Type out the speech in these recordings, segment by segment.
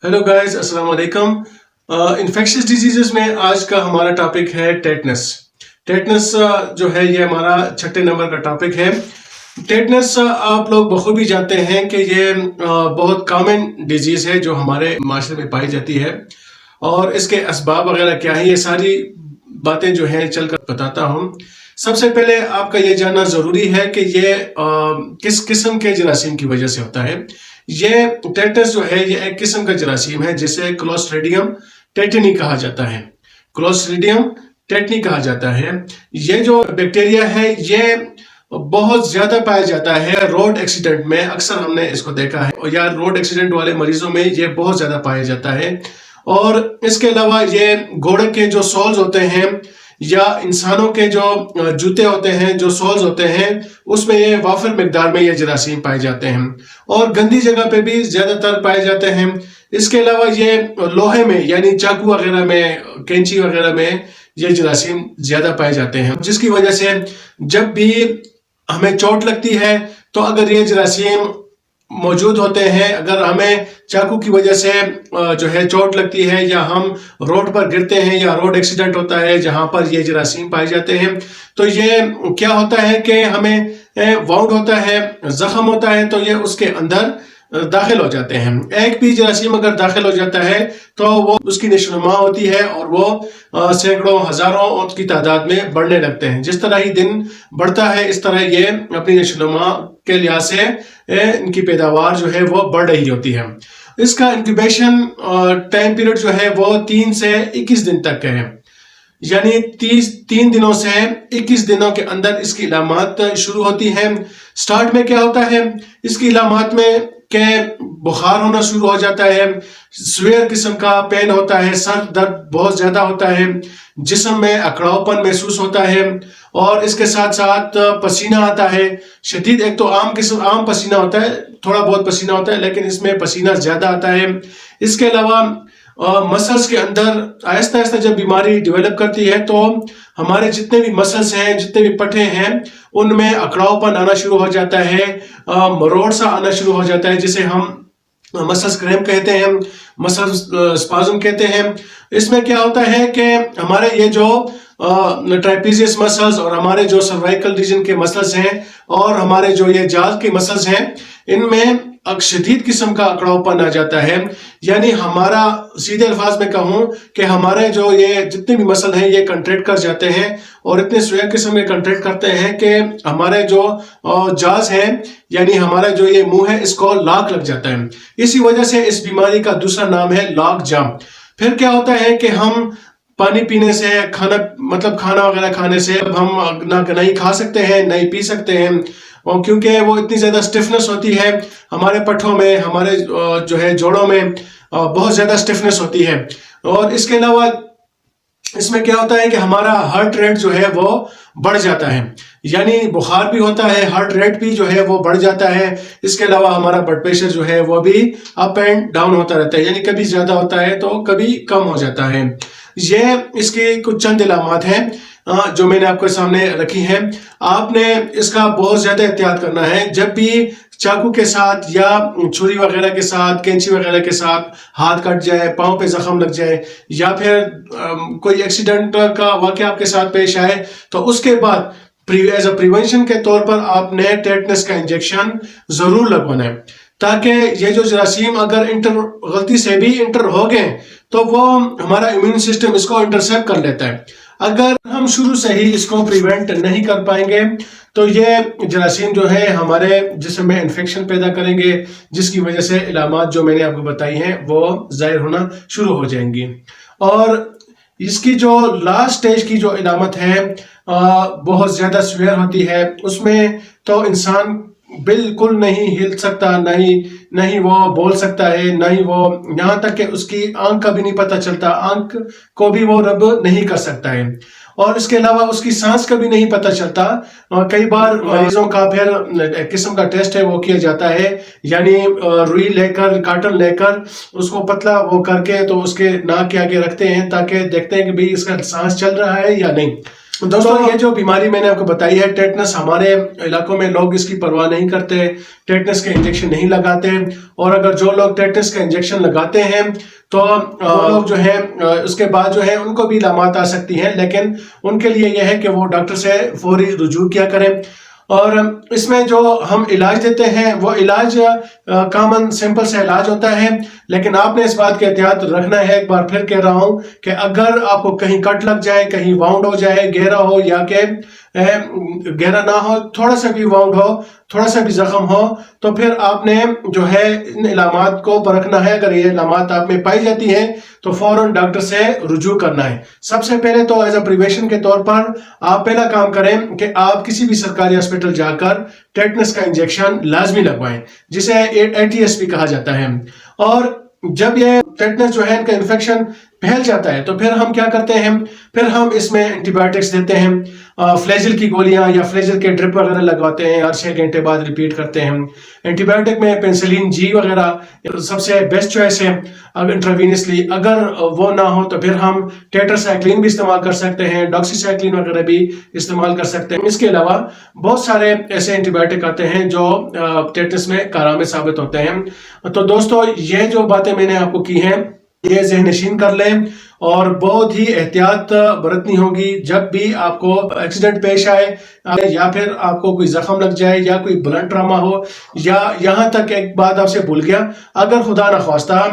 Hello guys, अस्सलाम वालेकुम। Infectious diseases में आज का हमारा टॉपिक है टेटनस। टेटनस जो है ये हमारा 6 नंबर का टॉपिक है। टेटनस आप लोग बखूबी जानते हैं कि ये बहुत कॉमन डिजीज है जो हमारे माशरे में पाई जाती है, और इसके असबाब वगैरह क्या है ये सारी बातें जो हैं चलकर बताता हूँ। सबसे पहले आपका ये जानना ज़रूरी है कि ये किस किस्म के जरासीम की वजह से होता है। ये टेटनस जो है ये एक किस्म का जरासीम है जिसे क्लोस्ट्रीडियम टेटनी कहा जाता है। क्लोस्ट्रीडियम टेटनी कहा जाता है। ये जो बैक्टीरिया है ये बहुत ज्यादा पाया जाता है रोड एक्सीडेंट में। अक्सर हमने इसको देखा है, या रोड एक्सीडेंट वाले मरीजों में ये बहुत ज्यादा पाया जाता है। और इसके अलावा ये घोड़े के जो सोल्स होते हैं या इंसानों के जो जूते होते हैं, जो सोल्स होते हैं, उसमें ये वाफिर मिकदार में ये जरासीम पाए जाते हैं, और गंदी जगह पे भी ज्यादातर पाए जाते हैं। इसके अलावा ये लोहे में यानी चाकू वगैरह में, कैंची वगैरह में ये जरासीम ज्यादा पाए जाते हैं, जिसकी वजह से जब भी हमें चोट लगती है तो अगर ये जरासीम मौजूद होते हैं, अगर हमें चाकू की वजह से जो है चोट लगती है, या हम रोड पर गिरते हैं, या रोड एक्सीडेंट होता है जहां पर ये जरासीम पाए जाते हैं, तो ये क्या होता है कि हमें वाउंड होता है, जख्म होता है, तो ये उसके अंदर दाखिल हो जाते हैं। एक भी जरासीम अगर दाखिल हो जाता है तो वो उसकी नशोनुमा होती है और वो सैकड़ों हजारों की तादाद में बढ़ने लगते हैं। जिस तरह ही दिन बढ़ता है इस तरह ये अपनी नशोनुमा के लिहाज से इनकी पैदावार जो है वो बढ़ रही होती है। इसका इंक्यूबेशन टाइम पीरियड जो है वो 3 से 21 दिन तक है, यानी 3 दिनों से 21 दिनों के अंदर इसकी इलामात शुरू होती है। स्टार्ट में क्या होता है, इसकी इलामात में के बुखार होना शुरू हो जाता है, स्वेयर किस्म का पेन होता है, सर दर्द बहुत ज्यादा होता है, जिस्म में अकड़ावपन महसूस होता है, और इसके साथ साथ पसीना आता है शदीद। एक तो आम पसीना होता है, थोड़ा बहुत पसीना होता है, लेकिन इसमें पसीना ज्यादा आता है। इसके अलावा मसल्स के अंदर आहिस्ता आहिस्ता जब बीमारी डेवलप करती है तो हमारे जितने भी मसल्स हैं, जितने भी पट्टे हैं, उनमें अकड़ावपन आना शुरू हो जाता है, मरोड़ सा आना शुरू हो जाता है, जिसे हम मसल्स क्रैम्प कहते हैं, मसल्स स्पाज्म कहते हैं। इसमें क्या होता है कि हमारे ये जो ट्राइपीजियस मसल्स और हमारे जो सर्वाइकल रीजन के मसल्स हैं और हमारे जो ये जाल के मसल्स हैं, इनमें शदीद किस्म का अकड़ावपन आ जाता है। यानी हमारा सीधे अल्फाज में कहूं कि हमारे जो ये जितने भी मसल हैं ये कंट्रैक्ट कर जाते हैं, और इतने स्वेयर किस्म के कंट्रैक्ट करते हैं कि हमारे जो जाज हैं यानी हमारा जो ये मुंह है इसको लॉक लग जाता है। इसी वजह से इस बीमारी का दूसरा नाम है लॉक जाम। फिर क्या होता है कि हम पानी पीने से, खाना वगैरह खाने से हम ना नहीं खा सकते हैं, नहीं पी सकते हैं, और क्योंकि वो इतनी ज्यादा स्टिफनेस होती है हमारे पट्ठों में, हमारे जो है जोड़ों में बहुत ज्यादा स्टिफनेस होती है। और इसके अलावा इसमें क्या होता है कि हमारा हार्ट रेट जो है वो बढ़ जाता है, यानी बुखार भी होता है, हार्ट रेट भी जो है वो बढ़ जाता है। इसके अलावा हमारा ब्लड प्रेशर जो है वो भी अप एंड डाउन होता रहता है, यानी कभी ज्यादा होता है तो कभी कम हो जाता है। ये इसके कुछ चंद इलामात हैं जो मैंने आपके सामने रखी हैं। आपने इसका बहुत ज्यादा एहतियात करना है। जब भी चाकू के साथ या छुरी वगैरह के साथ, कैंची वगैरह के साथ हाथ कट जाए, पांव पे जख्म लग जाए, या फिर कोई एक्सीडेंट का वाकया आपके साथ पेश आए, तो उसके बाद एज अ प्रिवेंशन के तौर पर आपने टेटनस का इंजेक्शन जरूर लगवाना है, ताकि ये जो जरासीम अगर गलती से भी इंटर हो गए तो वो हमारा इम्यून सिस्टम इसको इंटरसेप्ट कर लेता है। अगर हम शुरू से ही इसको प्रिवेंट नहीं कर पाएंगे तो ये जरासीम जो है हमारे जिस्म में इन्फेक्शन पैदा करेंगे, जिसकी वजह से इलामात जो मैंने आपको बताई हैं वो जाहिर होना शुरू हो जाएंगी। और इसकी जो लास्ट स्टेज की जो इलामत है बहुत ज्यादा सीवियर होती है। उसमें तो इंसान बिल्कुल नहीं हिल सकता, नहीं वो बोल सकता है, नहीं वो यहाँ तक कि उसकी आंख का भी नहीं पता चलता, आंख को भी वो रब नहीं कर सकता है, और इसके अलावा उसकी सांस का भी नहीं पता चलता। कई बार मरीजों का फिर एक किस्म का टेस्ट है वो किया जाता है, यानी रुई लेकर, काटन लेकर उसको पतला वो करके तो उसके नाक के आगे रखते हैं ताकि देखते हैं कि भाई इसका सांस चल रहा है या नहीं। दोस्तों ये जो बीमारी मैंने आपको बताई है टेटनस, हमारे इलाकों में लोग इसकी परवाह नहीं करते, टेटनस के इंजेक्शन नहीं लगाते। और अगर जो लोग टेटनस का इंजेक्शन लगाते हैं तो वो लोग जो है उसके बाद जो है उनको भी लामात आ सकती हैं, लेकिन उनके लिए यह है कि वो डॉक्टर से फौरी रुजू किया करें। और इसमें जो हम इलाज देते हैं वो इलाज कॉमन सिंपल सा इलाज होता है, लेकिन आपने इस बात का एहतियात रखना है। एक बार फिर कह रहा हूं कि अगर आपको कहीं कट लग जाए, कहीं वाउंड हो जाए, गहरा हो या कि गहरा ना हो, थोड़ा सा भी वाउंड हो, थोड़ा सा भी जख्म हो, तो फिर आपने जो है इन इलामात को परखना है। अगर ये इलामात आप में पाई जाती हैं तो फौरन डॉक्टर से रुजू करना है। सबसे पहले तो एज अ प्रिवेशन के तौर पर आप पहला काम करें कि आप किसी भी सरकारी हॉस्पिटल जाकर टेटनस का इंजेक्शन लाजमी लगवाएं, जिसे ATS भी कहा जाता है। और जब ये टेटनस जो है इनका इन्फेक्शन फैल जाता है तो फिर हम क्या करते हैं, फिर हम इसमें एंटीबायोटिक्स देते हैं, फ्लैजिल की गोलियां या फ्लैजिल के ड्रिप वगैरह लगाते हैं, हर 6 घंटे बाद रिपीट करते हैं। एंटीबायोटिक में पेनिसिलिन G वगैरह सबसे बेस्ट चॉइस है अगर इंट्रावीनसली। अगर वो ना हो तो फिर हम टेट्रासाइक्लिन भी इस्तेमाल कर सकते हैं, डॉक्सीसाइक्लिन वगैरह भी इस्तेमाल कर सकते हैं। इसके अलावा बहुत सारे ऐसे एंटीबायोटिक आते हैं जो टेटनस में कारगर साबित होते हैं। तो दोस्तों ये जो बातें मैंने आपको की हैं ये ज़हन नशीन कर लें और बहुत ही एहतियात बरतनी होगी। जब भी आपको एक्सीडेंट पेश आए या फिर आपको कोई जख्म लग जाए या कोई ब्लंट ट्रॉमा हो, या यहाँ तक एक बात आपसे भूल गया, अगर खुदा न ख्वास्ता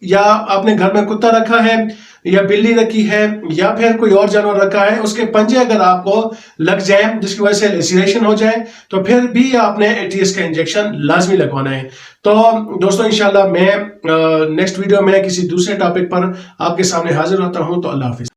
या आपने घर में कुत्ता रखा है या बिल्ली रखी है या फिर कोई और जानवर रखा है, उसके पंजे अगर आपको लग जाए जिसकी वजह से लेसिनेशन हो जाए तो फिर भी आपने ATS का इंजेक्शन लाजमी लगवाना है। तो दोस्तों इंशाल्लाह मैं नेक्स्ट वीडियो में किसी दूसरे टॉपिक पर आपके सामने हाजिर होता हूं। तो अल्लाह हाफिज।